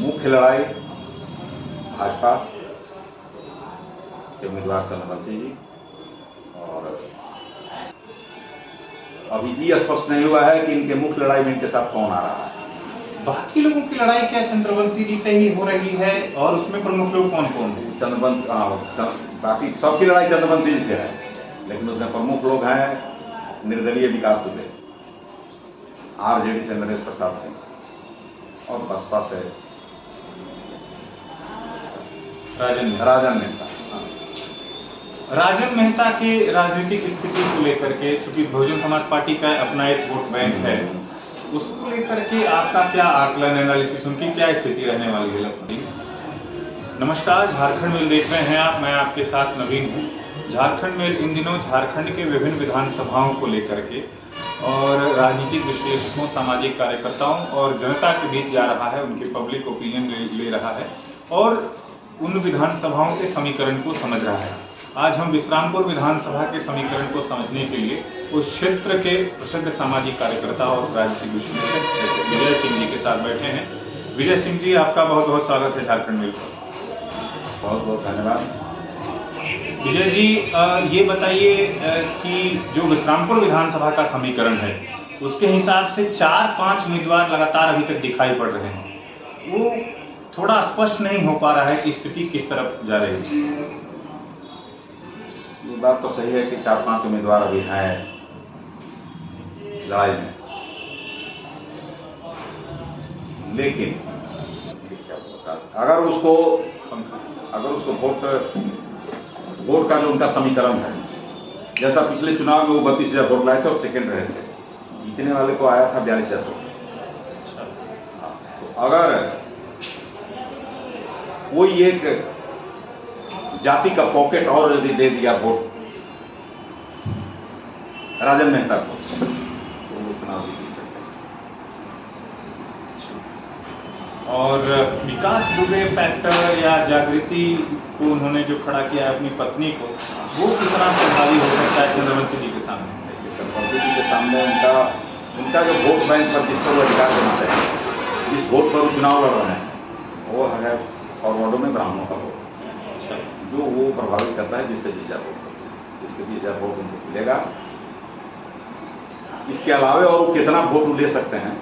मुख्य लड़ाई भाजपा के उम्मीदवार चंद्रवंशी जी, और अभी ये स्पष्ट नहीं हुआ है कि इनके मुख्य लड़ाई में इनके साथ कौन आ रहा है। बाकी लोगों की लड़ाई क्या चंद्रवंशी जी से ही हो रही है, और उसमें प्रमुख लोग कौन कौन हैं? बाकी सबकी लड़ाई चंद्रवंशी जी से है, लेकिन उसमें प्रमुख लोग हैं निर्दलीय विकास दुबे, आरजेडी से नरेश प्रसाद सिंह, और बसपा से राजन मेहता। राजन मेहता के राजनीतिक स्थिति को लेकर के, चूंकि बहुजन समाज पार्टी का अपना एक वोट बैंक है, उसको लेकर के आपका क्या आकलन, एनालिसिस, उनकी क्या स्थिति रहने वाली है लगभग? नमस्कार, झारखंड मेल देख रहे हैं आप, मैं आपके साथ नवीन हूँ। झारखंड मेल इन दिनों झारखंड के विभिन्न विधानसभाओं को लेकर के और राजनीतिक विश्लेषकों, सामाजिक कार्यकर्ताओं और जनता के बीच जा रहा है, उनकी पब्लिक ओपिनियन ले रहा है और उन विधानसभाओं के समीकरण को समझ रहा है। आज हम विश्रामपुर विधानसभा के समीकरण को समझने के लिए उस क्षेत्र के प्रसिद्ध सामाजिक कार्यकर्ता और राजनीतिक विश्लेषक विजय सिंह जी के साथ बैठे हैं। विजय सिंह जी, आपका बहुत बहुत स्वागत है झारखंड मेल पर। बहुत बहुत धन्यवाद। विजय जी, ये बताइए कि जो विश्रामपुर विधानसभा का समीकरण है, उसके हिसाब से 4-5 उम्मीदवार लगातार अभी तक दिखाई पड़ रहे हैं, वो थोड़ा स्पष्ट नहीं हो पा रहा है कि स्थिति किस तरफ जा रही है। ये बात तो सही है कि 4-5 उम्मीदवार अभी हैं लड़ाई में, लेकिन अगर उसको वोट का जो उनका समीकरण है, जैसा पिछले चुनाव में वो 32,000 वोट लाए थे और सेकंड रहे थे, जीतने वाले को आया था 42,000 वोट। तो अगर कोई एक जाति का पॉकेट और यदि दे दिया वोट राजन मेहता को, तो वो चुनाव जीत सकते हैं। और विकास दुबे फैक्टर या जागृति को उन्होंने जो खड़ा किया है अपनी पत्नी को, वो कितना प्रभावी हो सकता है चंद्रवंशी जी के सामने? चंद्रवंशी जी के सामने उनका जो वोट बैंक पर जिस पर वो अधिकार जमाते हैं, जिस वोट पर वो चुनाव लड़ रहे हैं, वो है फॉरवर्डों में ब्राह्मणों का वोट, जो वो प्रभावित करता है जिसके 20,000 वोट उनको मिलेगा। इसके अलावा और वो कितना वोट ले सकते हैं,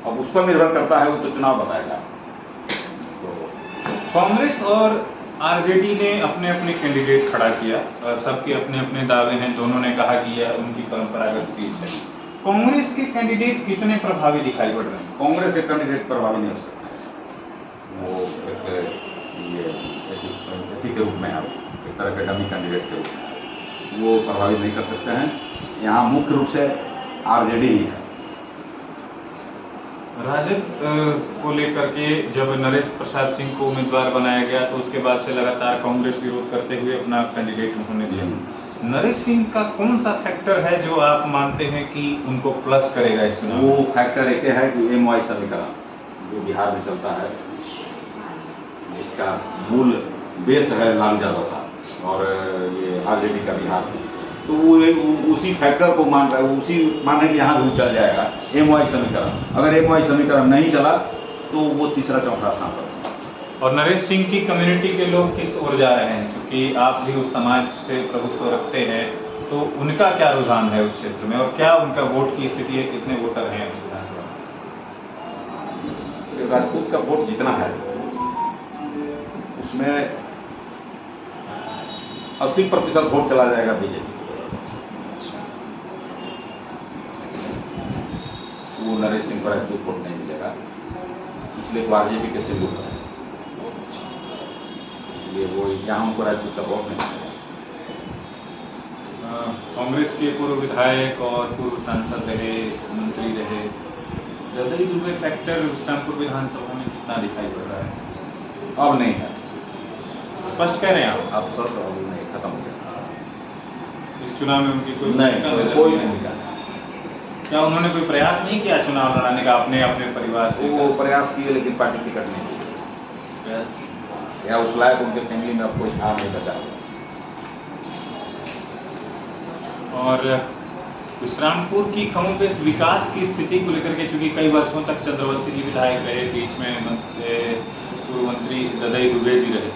अब उस पर निर्भर करता है, वो तो चुनाव बताएगा। तो कांग्रेस और आरजेडी ने अपने अपने कैंडिडेट खड़ा किया, सबके अपने अपने दावे हैं, दोनों ने कहा कि यह उनकी परंपरागत सीट है। कांग्रेस के कैंडिडेट कितने प्रभावी दिखाई पड़ रहे हैं? कांग्रेस के कैंडिडेट प्रभावी नहीं हो सकते, वो एथी के रूप में है, एक तरह के डमी कैंडिडेट के रूप में वो प्रभावित नहीं कर सकते हैं। यहाँ मुख्य रूप से आरजेडी ही है। राजद को लेकर के जब नरेश प्रसाद सिंह को उम्मीदवार बनाया गया, तो उसके बाद से लगातार कांग्रेस विरोध करते हुए अपना कैंडिडेट उन्होंने दिया। नरेश सिंह का कौन सा फैक्टर है जो आप मानते हैं कि उनको प्लस करेगा इस चुनाव? वो फैक्टर एक है कि MY समीकरण जो बिहार में चलता है, जिसका मूल बेस है लालू यादव का और ये आरजेडी का बिहार, तो वो उसी फैक्टर को मान रहा है, उसी मानने के यहाँ भी चल जाएगा MY समीकरण। अगर MY समीकरण नहीं चला तो वो तीसरा चौथा स्थान पर। और नरेश सिंह की कम्युनिटी के लोग किस ओर जा रहे हैं, क्योंकि आप भी उस समाज से प्रभुत्व रखते हैं, तो उनका क्या रुझान है उस क्षेत्र में, और क्या उनका वोट की स्थिति है, कितने वोटर हैं विधानसभा में? राजपूत का वोट जितना है उसमें 80% वोट चला जाएगा बीजेपी। वो नरेश सिंह को राजपूत वोट नहीं मिलेगा, इसलिए वो आरजेपी के सिंबल है, इसलिए वो यहाँ उनको राजपूत का वोट नहीं मिलेगा। कांग्रेस के पूर्व विधायक और पूर्व सांसद रहे, मंत्री रहे, जदयी दुबे फैक्टर विश्रामपुर विधानसभा में कितना दिखाई पड़ रहा है? अब नहीं है, स्पष्ट कह रहे हैं आप? अब सब नहीं, खत्म हो गया। इस चुनाव में उनकी कोई नहीं, कोई भूमिका नहीं। क्या उन्होंने कोई प्रयास नहीं किया चुनाव लड़ाने का अपने परिवार से? वो प्रयास किए लेकिन पार्टी टिकट नहीं दी। प्रयास या उस लायक उनके फैमिली में अब कोई था नहीं बचा। और विश्रामपुर की कमोबेश विकास की स्थिति को लेकर के, चूंकि कई वर्षों तक चंद्रवंशी जी विधायक रहे, बीच में जदई दुबे जी रहे।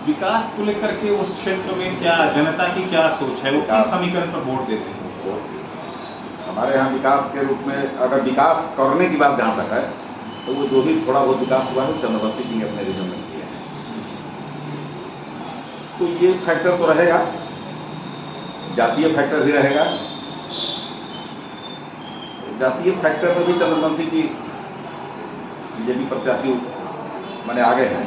विकास को लेकर के उस क्षेत्र में क्या जनता की क्या सोच है, वो किस समीकरण पर वोट देते हैं? तो हमारे यहाँ विकास के रूप में अगर विकास करने की बात जहाँ तक है, तो वो जो भी थोड़ा बहुत विकास हुआ है चंद्रवंशी जी अपने रीजन में किए हैं। तो ये फैक्टर तो रहेगा, जातीय फैक्टर भी रहेगा। जातीय फैक्टर में भी चंद्रवंशी जी बीजेपी प्रत्याशी मैंने आगे हैं,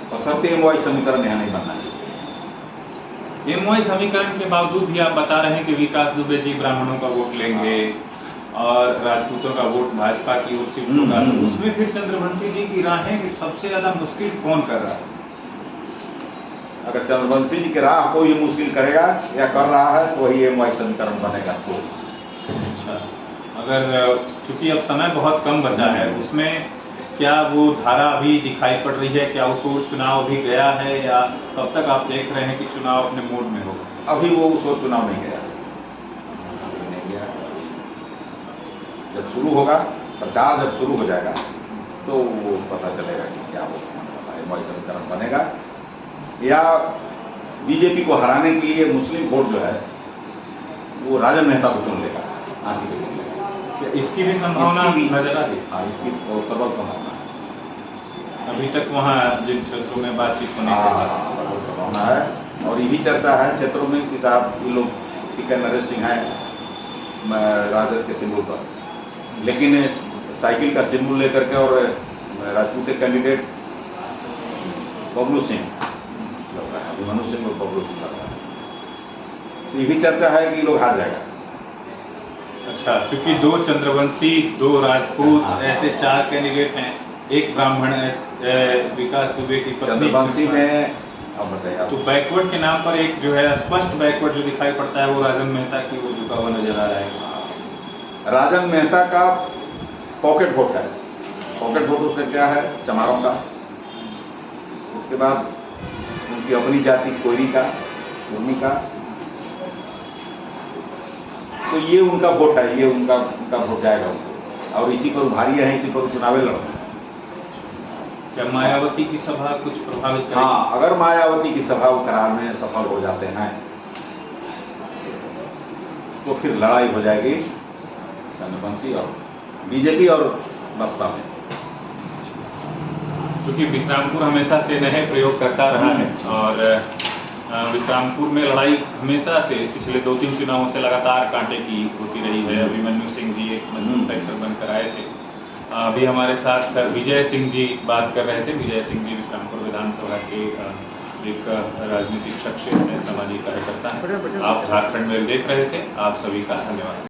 और सबके एमवाई समीकरण यहाँ नहीं बनना चाहिए। एमवाई समीकरण के बावजूद भी आप बता रहे हैं कि विकास दुबे जी ब्राह्मणों का वोट लेंगे और राजपूतों का वोट भाजपा की ओर से होगा, तो उसमें फिर चंद्रवंशी जी की राहें कि सबसे ज्यादा मुश्किल कौन कर रहा है? अगर चंद्रवंशी जी की राह को ये मुश्किल करेगा या कर रहा है तो वही एमवाई समीकरण बनेगा। तो अच्छा, अगर चूंकि अब समय बहुत कम बचा है, उसमें क्या वो धारा अभी दिखाई पड़ रही है? क्या उस ओर चुनाव भी गया है, या कब तक आप देख रहे हैं कि चुनाव अपने मोड में होगा? अभी वो उस ओर चुनाव नहीं गया, नहीं गया। जब शुरू होगा, प्रचार जब शुरू हो जाएगा तो वो पता चलेगा कि क्या वो एमवाई समीकरण बनेगा या बीजेपी को हराने के लिए मुस्लिम वोट जो है वो राजन मेहता को चुन लेगा, आगे को चुन लेगा। इसकी भी संभावना नजर आ रही है? हाँ, इसकी प्रबल संभावना है। अभी तक वहाँ जिन क्षेत्रों में बातचीत होने के बाद प्रबल संभावना है, और ये भी चर्चा है क्षेत्रों में कि साहब ये लोग ठीक है, नरेश सिंह है राजद के सिंबल पर, लेकिन साइकिल का सिंबल लेकर के और राजपूत के कैंडिडेट बबलू सिंह लग रहा है, अभिमन्यु सिंह और बबलू सिंह लग रहा है। तो ये भी चर्चा है कि लोग हार जाएगा। अच्छा, क्योंकि दो चंद्रवंशी, दो राजपूत, ऐसे 4 कैंडिडेट हैं, एक ब्राह्मण विकास दुबे की पत्नी चंद्रवंशी में, अब बताइए। तो बैकवर्ड के नाम पर एक जो है स्पष्ट बैकवर्ड जो दिखाई पड़ता है वो राजन मेहता की वो झुका हुआ नजर आ रहा है। राजन मेहता का पॉकेट वोट है। पॉकेट वोट उसका क्या है? चमारों का, उसके बाद उनकी अपनी जाति कोयरी का, उर्मी का, तो ये उनका वोट है, ये उनका वोट जाएगा उनको, और इसी पर उभारी है, इसी पर चुनाव लड़ना। क्या मायावती की सभा कुछ प्रभावित करेगी? हाँ, अगर मायावती की सभा को कराने में सफल हो जाते हैं तो फिर लड़ाई हो जाएगी चंद्रवंशी और बीजेपी और बसपा में। क्योंकि विश्रामपुर हमेशा से नए प्रयोग करता रहा है, और विश्रामपुर में लड़ाई हमेशा से पिछले 2-3 चुनावों से लगातार कांटे की होती रही है। अभिमन्यु सिंह जी एक मजबूत फैक्टर बनकर आए थे। अभी हमारे साथ विजय सिंह जी बात कर रहे थे। विजय सिंह जी विश्रामपुर विधानसभा के एक राजनीतिक शख्सियत है, सामाजिक कार्यकर्ता है। आप झारखंड में देख रहे थे। आप सभी का धन्यवाद।